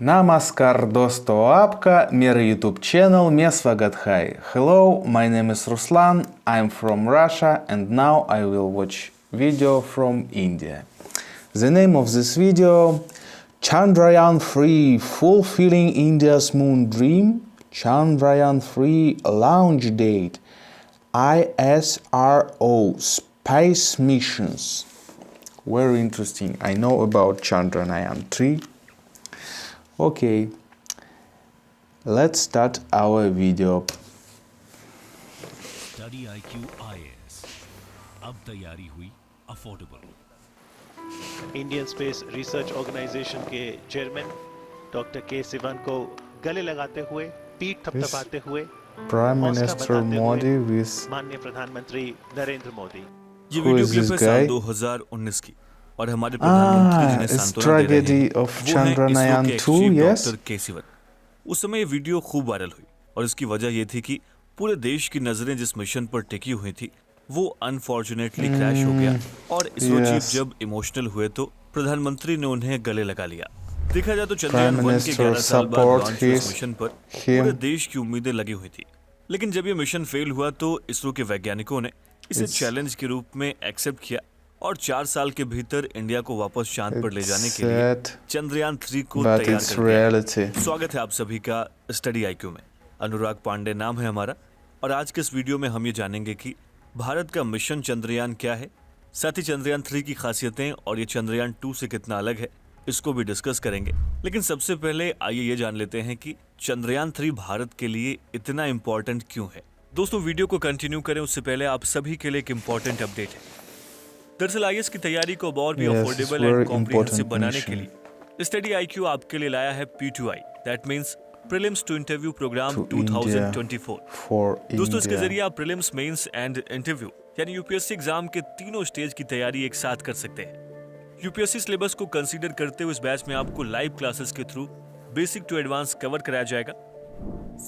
Namaskar दोस्तों, आपका मेरा YouTube channel में स्वागत है. Hello, my name is Ruslan, I'm from Russia and now I will watch video from India. The name of this video, Chandrayaan-3 Fulfilling India's Moon Dream, Chandrayaan-3 Launch Date, ISRO Space Missions. Very interesting. I know about Chandrayaan-3. Okay, let's start our video. Study IQ IAS. अब तैयारी हुई affordable. Indian space research organisation के chairman doctor K Sivan को गले लगाते हुए, पीठ थपथपाते हुए, Prime हौसला Minister बताते Modi हुए, with माननीय प्रधानमंत्री नरेंद्र मोदी. ये Who video is clip this है साल guy? 2019 की और हमारे प्रधानमंत्री जिन्हें it's सांत्वना दे रहे tragedy हैं of वो हैं Chandrayaan इसरो के 2, ex-chief yes? Doctor K Sivan. उस समय ये वीडियो खूब वायरल हुई और इसकी वजह ये थी कि पूरे देश की नजरें जिस मिशन पर टिकी हुई थी वो अनफॉर्चुनेटली क्रैश हो गया और इसरो चीफ yes. जब इमोशनल हुए तो प्रधानमंत्री ने उन्हें गले लगा लिया. देखा जाए तो Prime चंद्रयान 1 के Minister 11 साल बाद support लॉन्च हुए इस his मिशन पर him. पूरे देश की उम्मीदें लगी हुई थी. लेकिन जब ये मिशन फेल हुआ तो इसरो के वैज्ञानिकों ने इसे It's- चैलेंज के रूप में एक्सेप्ट किया और 4 साल के भीतर इंडिया को वापस चांद पर ले It's जाने के लिए sad, चंद्रयान 3 को but तैयार it's कर दिया. reality. स्वागत है आप सभी का स्टडी आईक्यू में. अनुराग पांडे नाम है हमारा और आज के इस वीडियो में हम ये जानेंगे कि भारत का मिशन चंद्रयान क्या है, साथ ही चंद्रयान 3 की खासियतें और ये चंद्रयान 2 से कितना अलग है इसको भी डिस्कस करेंगे. लेकिन सबसे पहले आइए ये जान लेते हैं कि चंद्रयान 3 भारत के लिए इतना इम्पोर्टेंट क्यों है. दोस्तों वीडियो को कंटिन्यू करें उससे पहले आप सभी के लिए एक इम्पोर्टेंट अपडेट है. दरअसल आईएएस की तैयारी को और भी Yes, affordable very and comprehensive important बनाने के mission. लिए स्टडी आईक्यू आपके लिए लाया है P2I, that means prelims to interview programme To 2024. For दोस्तों इसके India. जरिए आप प्रीलिम्स, मेंस एंड इंटरव्यू यानी यूपीएससी एग्जाम के तीनों स्टेज की तैयारी एक साथ कर सकते हैं. यूपीएससी सिलेबस को कंसीडर करते हुए इस बैच में आपको लाइव क्लासेस के through basic to advance cover कराया जाएगा.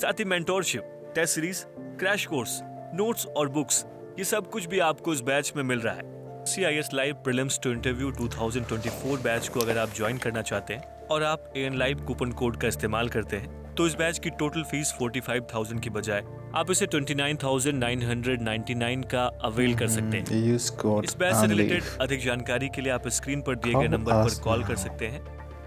साथ ही mentorship, test series, crash course, notes और बुक्स ये सब कुछ भी आपको इस बैच में मिल रहा है. CIS live prelims to interview 2024 batch को अगर आप ज्वाइन करना चाहते हैं और आप AN लाइव कूपन कोड का इस्तेमाल करते हैं तो इस बैच की टोटल फीस 45,000 की बजाय आप इसे 29,999 का अवेल कर सकते हैं. Use code इस बैच से रिलेटेड UNLIVE. अधिक जानकारी के लिए आप स्क्रीन पर दिए गए Call नंबर पर us कॉल कर now. सकते हैं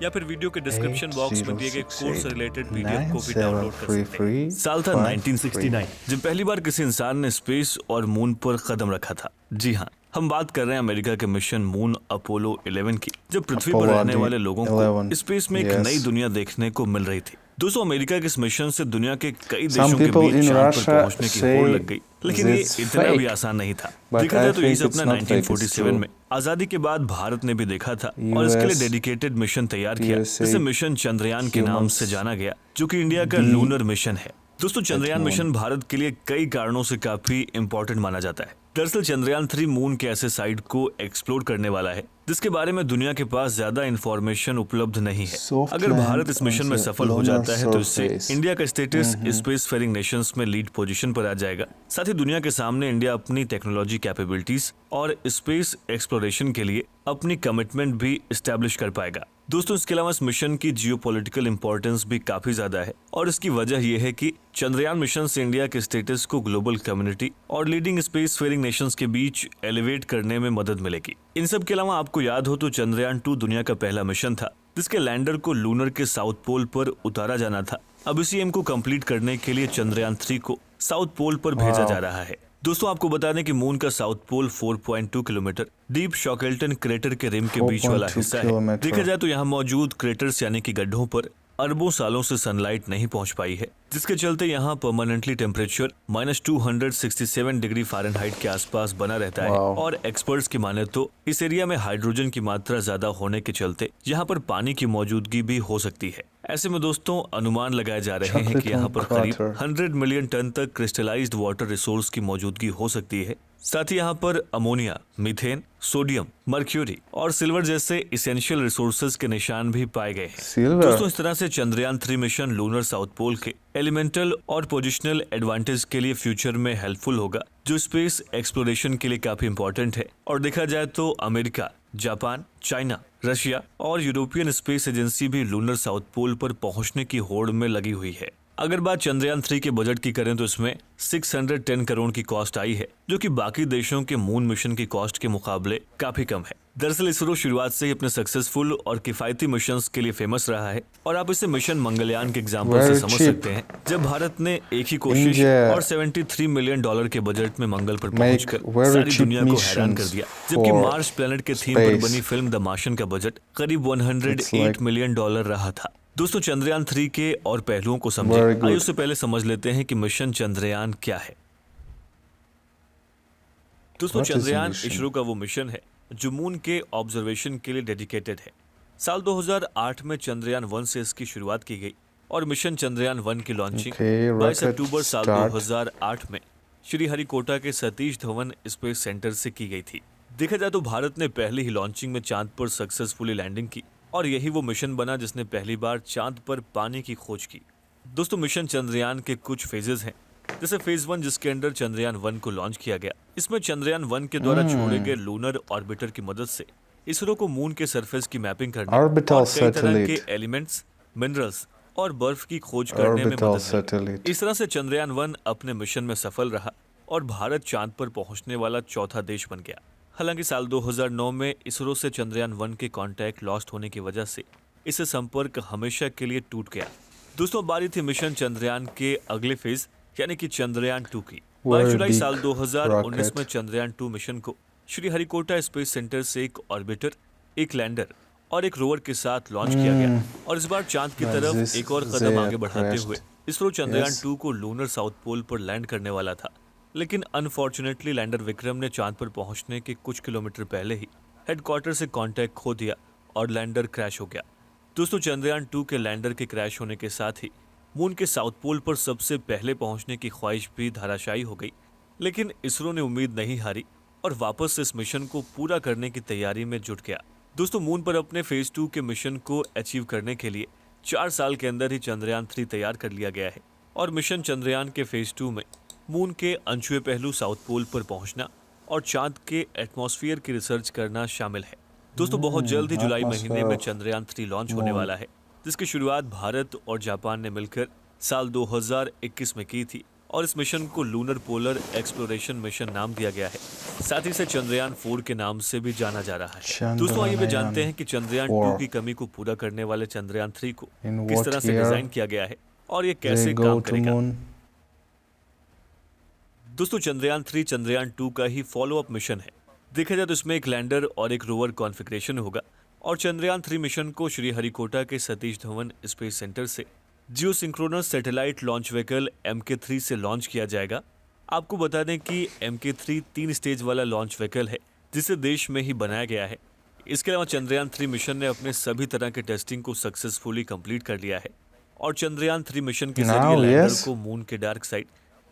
या फिर वीडियो के डिस्क्रिप्शन बॉक्स में दिए गए कोर्स से रिलेटेड पीडीएफ को भी डाउनलोड कर सकते हैं. साल था 1969 जब पहली बार किसी इंसान ने स्पेस और मून पर कदम रखा था. जी हाँ, हम बात कर रहे हैं अमेरिका के मिशन मून अपोलो 11 की, जब पृथ्वी पर Apollo रहने वाले लोगों को 11, स्पेस में एक yes. नई दुनिया देखने को मिल रही थी. दोस्तों अमेरिका के इस मिशन से दुनिया के कई Some देशों के people बीच in चांद पर Russia पहुंचने की say होड़ लग गई, लेकिन ये this इतना भी fake. आसान नहीं था. But देखा I जाए तो यही think it's सपना not fake, it's 1947 true. में आजादी के बाद भारत ने भी देखा था और इसके लिए US, डेडिकेटेड मिशन तैयार किया USA, जिसे मिशन चंद्रयान के नाम humans, से जाना गया, जो कि इंडिया का लूनर मिशन है. दोस्तों चंद्रयान moon. मिशन भारत के लिए कई कारणों से काफी इंपॉर्टेंट माना जाता है. दरअसल चंद्रयान 3 मून के ऐसे साइट को एक्सप्लोर करने वाला है जिसके बारे में दुनिया के पास ज्यादा इंफॉर्मेशन उपलब्ध नहीं है. Soft अगर भारत इस land मिशन में on the सफल हो lunar जाता है तो इससे surface. इंडिया का स्टेटस स्पेस फेरिंग नेशंस में लीड पोजीशन पर आ जाएगा. साथ ही दुनिया के सामने इंडिया अपनी टेक्नोलॉजी कैपेबिलिटीज और स्पेस एक्सप्लोरेशन के लिए अपनी कमिटमेंट भी एस्टैब्लिश कर पाएगा. दोस्तों इसके अलावा इस मिशन की जियोपॉलिटिकल इंपॉर्टेंस भी काफी ज्यादा है और इसकी वजह यह है कि चंद्रयान मिशन से इंडिया के स्टेटस को ग्लोबल कम्युनिटी और लीडिंग स्पेस फेरिंग नेशंस के बीच एलिवेट करने में मदद मिलेगी. इन सब के अलावा आपको याद हो तो चंद्रयान 2 दुनिया का पहला मिशन था जिसके लैंडर को लूनर के साउथ पोल पर उतारा जाना था. अब इसी एम को कंप्लीट करने के लिए चंद्रयान 3 को साउथ पोल पर भेजा जा रहा है. दोस्तों आपको बता दें कि मून का south pole 4.2 kilometre deep Shackleton crater के रिम के बीच वाला 4.2 हिस्सा है. किलोमीटर. देखा जाए तो यहाँ मौजूद क्रेटर्स यानी कि गड्ढों पर अरबों सालों से सनलाइट नहीं पहुंच पाई है, जिसके चलते यहाँ परमानेंटली टेम्परेचर -267 डिग्री फ़ारेनहाइट के आसपास बना रहता है. Wow. और एक्सपर्ट्स की माने तो इस एरिया में हाइड्रोजन की मात्रा ज्यादा होने के चलते यहाँ पर पानी की मौजूदगी भी हो सकती है. ऐसे में दोस्तों अनुमान लगाए जा रहे हैं कि यहाँ पर करीब Shackleton 100 मिलियन टन तक क्रिस्टलाइज्ड वाटर रिसोर्स की मौजूदगी हो सकती है. साथ ही यहाँ पर अमोनिया, मीथेन, सोडियम, मर्क्यूरी और सिल्वर जैसे इसेंशियल रिसोर्सेज के निशान भी पाए गए हैं. Silver. दोस्तों इस तरह से Chandrayaan 3 mission lunar south pole के एलिमेंटल और पोजिशनल एडवांटेज के लिए फ्यूचर में हेल्पफुल होगा, जो स्पेस एक्सप्लोरेशन के लिए काफी इंपॉर्टेंट है. और देखा जाए तो अमेरिका, जापान, चाइना, रशिया और यूरोपियन स्पेस एजेंसी भी लूनर साउथ पोल पर पहुंचने की होड़ में लगी हुई है। अगर बात चंद्रयान 3 के बजट की करें तो इसमें 610 करोड़ की कॉस्ट आई है, जो कि बाकी देशों के मून मिशन की कॉस्ट के मुकाबले काफी कम है। दरअसल इसरो शुरुआत से ही अपने सक्सेसफुल और किफायती मिशंस के लिए फेमस रहा है और आप इसे मिशन मंगलयान के एग्जाम्पल से Very समझ cheap. सकते हैं, जब भारत ने एक ही कोशिश India और $73 मिलियन के बजट में मंगल पर make पहुंचकर very सारी cheap दुनिया को हैरान कर missions दिया। जबकि for मार्स प्लेनेट के थीम पर space. बनी फिल्म द मार्शियन का बजट करीब It's 108 like- मिलियन डॉलर रहा था। दोस्तों चंद्रयान 3 के और पहलुओं को समझे, Very good. आइए उससे पहले समझ लेते हैं कि मिशन चंद्रयान क्या है। दोस्तों What is a Chandrayaan mission? ISRO का वो मिशन है जो मून के ऑब्जर्वेशन के लिए डेडिकेटेड है। साल 2008 में चंद्रयान 1 से इसकी शुरुआत की गई और मिशन चंद्रयान 1 की लॉन्चिंग Okay, 22 rocket अक्टूबर साल start. 2008 में श्री हरिकोटा के सतीश धवन स्पेस सेंटर से की गई थी। देखा जाए तो भारत ने पहली ही लॉन्चिंग में चांद पर सक्सेसफुली लैंडिंग की और यही वो मिशन बना जिसने पहली बार चांद पर पानी की खोज की। दोस्तों मिशन चंद्रयान के कुछ फेजेस हैं, जैसे फेज 1 जिसके अंदर चंद्रयान 1 को लॉन्च किया गया। इसमें चंद्रयान 1 के द्वारा छोड़े गए लूनर ऑर्बिटर की मदद से इसरो को मून के सरफेस की मैपिंग करने Orbital और कई तरह के satellite. एलिमेंट्स, मिनरल्स और बर्फ की खोज करने में Orbital मदद मिली। satellite. इस तरह से चंद्रयान 1 अपने मिशन में सफल रहा और भारत चांद पर पहुंचने वाला चौथा देश बन गया। हालांकि साल 2009 में इसरो से चंद्रयान 1 के कांटेक्ट लॉस्ट होने की वजह से इससे संपर्क हमेशा के लिए टूट गया। दोस्तों बारी थी मिशन चंद्रयान के अगले फेज यानी कि चंद्रयान 2 की। 22 Very जुलाई big साल 2019 में rocket. चंद्रयान 2 मिशन को श्री हरिकोटा स्पेस सेंटर से एक ऑर्बिटर, एक लैंडर और एक रोवर के साथ लॉन्च किया गया और इस बार चांद की But तरफ this एक और they कदम आगे बढ़ाते pressed. हुए इसरो चंद्रयान Yes. 2 को लूनर साउथ पोल पर लैंड करने वाला था। लेकिन अनफॉर्चुनेटली लैंडर विक्रम ने चांद पर पहुंचने के कुछ किलोमीटर पहले ही हेडक्वार्टर से कांटेक्ट खो दिया और लैंडर क्रैश हो गया। दोस्तों चंद्रयान 2 के लैंडर के क्रैश होने के साथ ही मून के साउथ पोल पर सबसे पहले पहुंचने की ख्वाहिश भी धराशायी हो गई। लेकिन इसरो ने उम्मीद नहीं हारी और वापस इस मिशन को पूरा करने की तैयारी में जुट गया। दोस्तों मून पर अपने फेज 2 के मिशन को अचीव करने के लिए 4 साल के अंदर ही चंद्रयान 3 तैयार कर लिया गया है और मिशन चंद्रयान के फेज 2 में मून के अनछुए पहलू साउथ पोल पर पहुंचना और चांद के एटमॉस्फेयर की रिसर्च करना शामिल है। दोस्तों बहुत जल्द ही जुलाई महीने में चंद्रयान 3 लॉन्च होने वाला है, जिसकी शुरुआत भारत और जापान ने मिलकर साल 2021 में की थी और इस मिशन को लूनर पोलर एक्सप्लोरेशन मिशन नाम दिया गया है। साथ ही इसे चंद्रयान 4 के नाम से भी जाना जा रहा है। दोस्तों आइए भी जानते हैं कि चंद्रयान 2 की कमी को पूरा करने वाले चंद्रयान 3 को In किस what तरह से year डिजाइन किया गया है और ये कैसे They काम go to करेगा। moon. दोस्तों चंद्रयान 3 चंद्रयान 2 का ही फॉलो अप मिशन है। देखा जाए तो इसमें एक लैंडर और एक रोवर कॉन्फ़िगरेशन होगा और चंद्रयान 3 मिशन को श्री हरिकोटा के सतीश धवन स्पेस सेंटर से geosynchronous satellite launch vehicle MK3 से लॉन्च किया जाएगा। आपको बता दें कि MK3 3 स्टेज वाला लॉन्च व्हीकल है जिसे देश में ही बनाया गया है। इसके अलावा चंद्रयान 3 मिशन ने अपने सभी तरह के टेस्टिंग को सक्सेसफुली कंप्लीट कर लिया है और चंद्रयान 3 मिशन के जरिए Now, लैंडर yes. को मून के डार्क साइड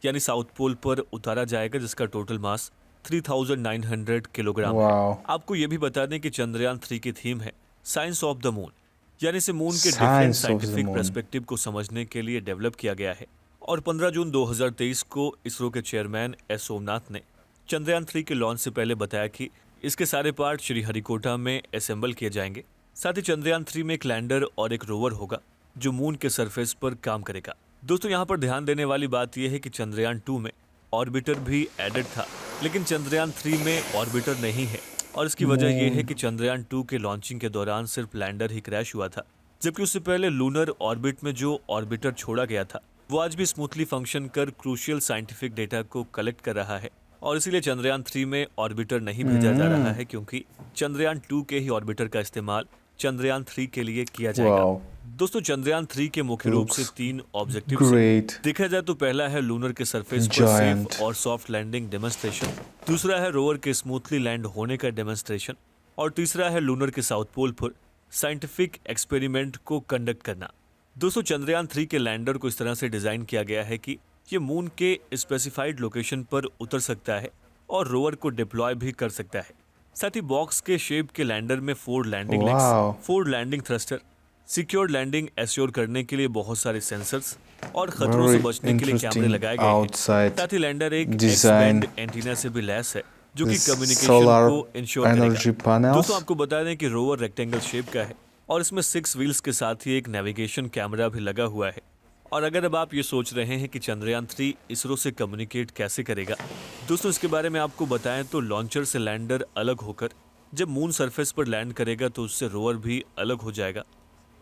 यानी साउथ पोल पर उतारा जाएगा, जिसका टोटल मास 3900 किलोग्राम है। Wow. आपको ये भी बता दें कि चंद्रयान 3 की थीम है साइंस ऑफ द मून, यानी इसे मून के Science different of the scientific moon. Perspective को समझने के लिए डेवलप किया गया है। और 15 जून 2023 को इसरो के चेयरमैन एस सोमनाथ ने चंद्रयान 3 के लॉन्च से पहले बताया कि इसके सारे पार्ट श्री हरिकोटा में असेंबल किए जाएंगे। साथ ही चंद्रयान 3 में एक लैंडर और एक रोवर होगा जो मून के सरफेस पर काम करेगा। दोस्तों यहाँ पर ध्यान देने वाली बात यह है कि चंद्रयान 2 में ऑर्बिटर भी एडेड था, लेकिन चंद्रयान 3 में ऑर्बिटर नहीं है और इसकी वजह यह है कि चंद्रयान 2 के लॉन्चिंग के दौरान सिर्फ लैंडर ही क्रैश हुआ था, जबकि उससे पहले लूनर ऑर्बिट में जो ऑर्बिटर छोड़ा गया था वो आज भी स्मूथली फंक्शन कर क्रूशियल साइंटिफिक डेटा को कलेक्ट कर रहा है और इसीलिए चंद्रयान 3 में ऑर्बिटर नहीं भेजा जा रहा है, क्योंकि चंद्रयान 2 के ही ऑर्बिटर का इस्तेमाल चंद्रयान 3 के लिए किया जाएगा। Wow. दोस्तों चंद्रयान 3 के मुख्य रूप से Looks 3 ऑब्जेक्टिव्स हैं। Great. देखा जाए तो पहला है लूनर के सरफेस पर Giant. सेफ और सॉफ्ट लैंडिंग डेमोन्स्ट्रेशन, दूसरा है रोवर के स्मूथली लैंड होने का डेमोन्स्ट्रेशन और तीसरा है लूनर के साउथ पोल पर साइंटिफिक एक्सपेरिमेंट को कंडक्ट करना। दोस्तों चंद्रयान 3 के लैंडर को इस तरह से डिजाइन किया गया है कि ये मून के स्पेसिफाइड लोकेशन पर उतर सकता है और रोवर को डिप्लॉय भी कर सकता है। साथ ही बॉक्स के शेप के लैंडर में 4 landing Wow. Legs, 4 landing thruster, secure landing assure करने के लिए बहुत सारे सेंसर्स और खतरों से Very बचने के लिए कैमरे interesting लगाए गए हैं। outside साथ ही लैंडर एक design. एक्स-बैंड एंटीना से भी लैस है जो कि This कम्युनिकेशन solar को इंश्योर energy करेगा। panels. दोस्तों आपको बता दें कि रोवर रेक्टेंगल शेप का है और इसमें 6 व्हील्स के साथ ही एक नेविगेशन कैमरा भी लगा हुआ है। और अगर अब आप ये सोच रहे हैं कि चंद्रयान 3 इसरो से कम्युनिकेट कैसे करेगा, दोस्तों इसके बारे में आपको बताएं तो लॉन्चर से लैंडर अलग होकर जब मून सरफेस पर लैंड करेगा तो उससे रोवर भी अलग हो जाएगा।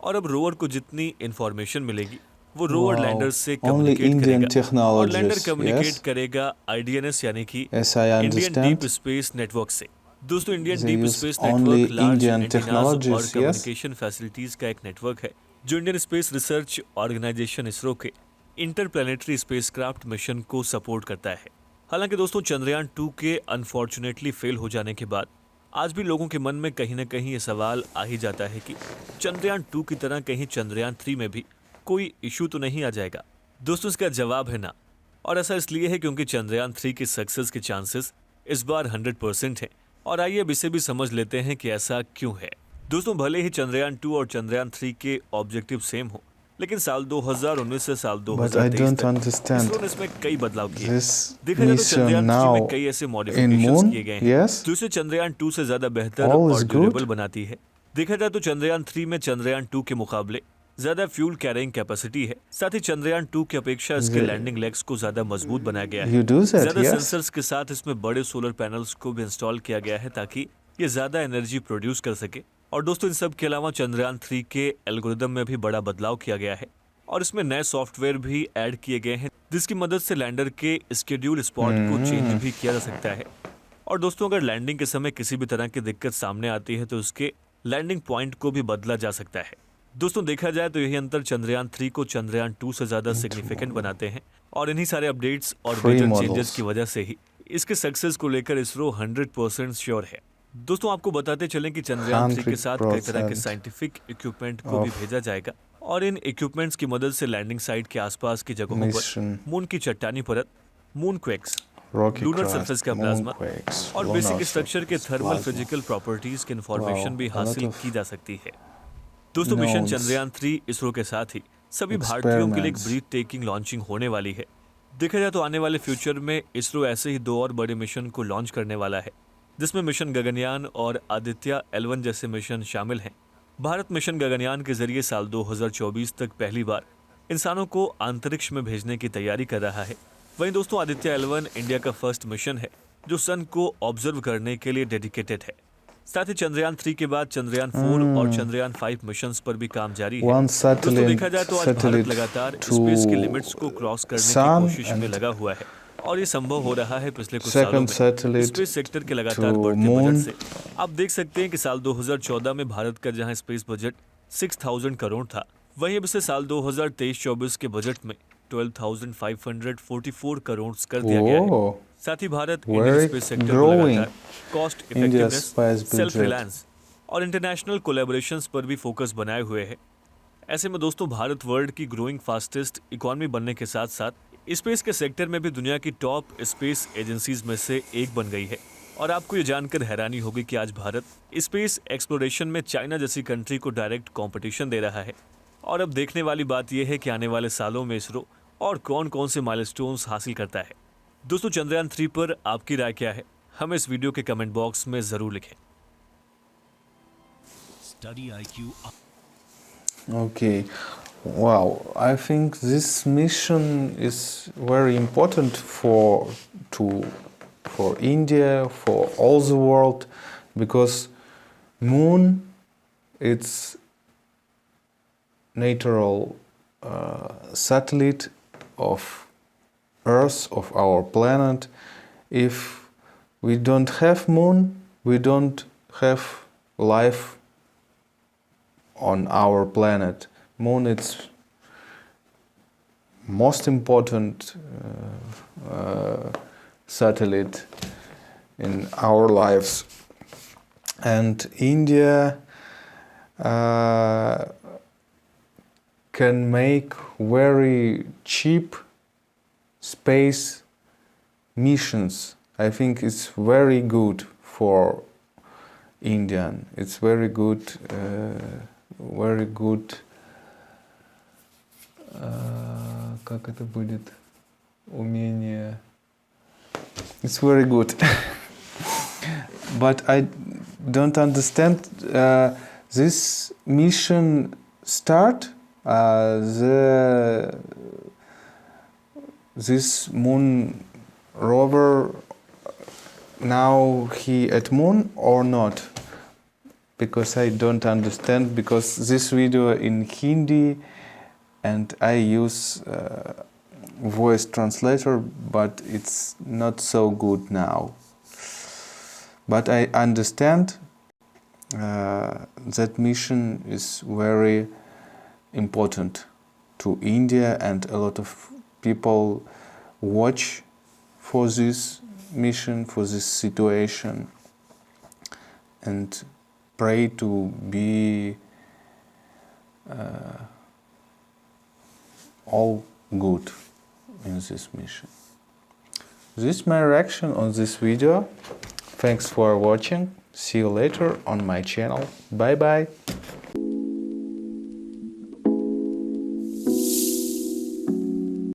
और अब रोवर को जितनी इंफॉर्मेशन मिलेगी वो रोवर Wow. लैंडर से Only कम्युनिकेट Indian करेगा और लैंडर technologies, कम्युनिकेट yes? करेगा आईडीएनएस यानी कि As I Indian deep understand, space network से। दोस्तों Indian they deep use space only network large Indian antennas और technologies, yes? कम्युनिकेशन फैसिलिटीज का एक नेटवर्क है जो Indian space research organisation ISRO के इंटरप्लैनेटरी स्पेसक्राफ्ट मिशन को सपोर्ट करता है। हालांकि दोस्तों चंद्रयान 2 के अनफॉर्चुनेटली फेल हो जाने के बाद आज भी लोगों के मन में कहीं ना कहीं ये सवाल आ ही जाता है कि चंद्रयान 2 की तरह कहीं चंद्रयान 3 में भी कोई इशू तो नहीं आ जाएगा। दोस्तों इसका जवाब है ना, और ऐसा इसलिए है क्योंकि चंद्रयान 3 के सक्सेस के चांसेस इस बार 100% है। और आइए अब इसे भी समझ लेते हैं कि ऐसा क्यों है। दोस्तों भले ही चंद्रयान 2 और चंद्रयान 3 के ऑब्जेक्टिव सेम हो, लेकिन साल 2019 से साल but I 2023 don't तक understand. इसरो ने इसमें कई बदलाव किए। This देखा जाए तो mission चंद्रयान 3 now में कई ऐसे in मॉडिफिकेशंस moon, किए गए हैं yes? जो इसे चंद्रयान 2 से ज्यादा बेहतर All और is good. ड्यूरेबल बनाती है। देखा जाए तो चंद्रयान 3 में चंद्रयान 2 के मुकाबले ज्यादा फ्यूल कैरिंग कैपेसिटी है। साथ ही चंद्रयान 2 की अपेक्षा इसके लैंडिंग लेग्स को ज्यादा मजबूत बनाया गया है। You do that, ज्यादा yes? सेंसर्स के साथ इसमें बड़े सोलर पैनल्स को भी इंस्टॉल किया गया है ताकि ये ज्यादा एनर्जी प्रोड्यूस कर सके। और दोस्तों इन सब के अलावा चंद्रयान 3 के एल्गोरिदम में भी बड़ा बदलाव किया गया है और इसमें नए सॉफ्टवेयर भी ऐड किए गए हैं जिसकी मदद से लैंडर के स्केड्यूल स्पॉट को चेंज भी किया जा सकता है। और दोस्तों अगर लैंडिंग के समय किसी भी तरह की दिक्कत सामने आती है तो उसके लैंडिंग पॉइंट को भी बदला जा सकता है। दोस्तों देखा जाए तो यही अंतर चंद्रयान 3 को चंद्रयान 2 से ज्यादा सिग्निफिकेंट बनाते हैं और इन्हीं सारे अपडेट्स और Free मेजर models. चेंजेस की वजह से ही इसके सक्सेस को लेकर इसरो 100% श्योर है। दोस्तों आपको बताते चलें कि चंद्रयान 3 के साथ कई तरह के 100% साइंटिफिक इक्विपमेंट को भी of भेजा जाएगा और इन इक्विपमेंट्स की मदद से लैंडिंग साइट के आसपास की जगहों पर mission, मून की चट्टानी परत, moon quakes, rocky lunar crust, surface का प्लाज्मा moonquakes, और lunar बेसिक स्ट्रक्चर के surface, thermal plasma. Physical properties की इंफॉर्मेशन Wow, भी a lot हासिल of की जा सकती है। दोस्तों मिशन knowns, चंद्रयान 3 इसरो के साथ ही सभी भारतीयों के लिए एक experiments. ब्रीथ टेकिंग लॉन्चिंग होने वाली है। देखा जाए तो आने वाले फ्यूचर में इसरो ऐसे ही 2 और बड़े मिशन को लॉन्च करने वाला है जिसमें मिशन गगनयान और आदित्य L1 जैसे मिशन शामिल हैं। भारत मिशन गगनयान के जरिए साल 2024 तक पहली बार इंसानों को अंतरिक्ष में भेजने की तैयारी कर रहा है। वहीं दोस्तों आदित्य L1 इंडिया का फर्स्ट मिशन है जो सन को ऑब्जर्व करने के लिए डेडिकेटेड है। साथ ही चंद्रयान 3 के बाद चंद्रयान 4 और चंद्रयान 5 मिशंस पर भी काम जारी है। One दोस्तों देखा जाए तो आज भारत satellite लगातार to स्पेस के लिमिट्स को क्रॉस करने की sun कोशिश में and लगा हुआ है और ये संभव हो रहा है पिछले कुछ सालों second में satellite स्पेस सेक्टर के लगातार to बढ़ते moon. बजट से। आप देख सकते हैं कि साल 2014 में भारत का जहां स्पेस बजट 6000 करोड़ था, वहीं अब इसे साल 2023-24 के बजट में 12,544 करोड़ कर दिया गया है। Whoa, साथ ही Bharat Very Indian space sector को growing. लगातार cost India's effectiveness, space self budget. Reliance और इंटरनेशनल कोलैबोरेशंस पर भी फोकस बनाए हुए है। ऐसे में दोस्तों भारत वर्ल्ड की ग्रोइंग फास्टेस्ट इकोनॉमी बनने के साथ साथ स्पेस के सेक्टर में भी दुनिया की टॉप स्पेस एजेंसीज में से एक बन गई है। और आपको ये जानकर हैरानी होगी कि आज भारत स्पेस एक्सप्लोरेशन में चाइना जैसी कंट्री को डायरेक्ट कंपटीशन दे रहा है। और अब देखने वाली बात यह है कि आने वाले सालों में इसरो और कौन कौन से माइलस्टोन्स हासिल करता है। दोस्तों चंद्रयान 3 पर आपकी राय क्या है, हमें इस वीडियो के कमेंट बॉक्स में जरूर लिखें। okay. Wow, I think this mission is very important for India, for all the world, because moon it's natural satellite of Earth, of our planet. If we don't have moon, we don't have life on our planet. Moon is most important satellite in our lives, and India can make very cheap space missions. I think it's very good for Indian. It's very good. Как это будет? Умение. It's very good. but I don't understand. This mission start this moon rover. Now he at moon or not? Because I don't understand. Because this video in Hindi, and I use voice translator, but it's not so good now. But I understand that mission is very important to India, and a lot of people watch for this mission, for this situation, and pray to be all good in this mission. This is my reaction on this video. Thanks for watching. See you later on my channel. Bye bye.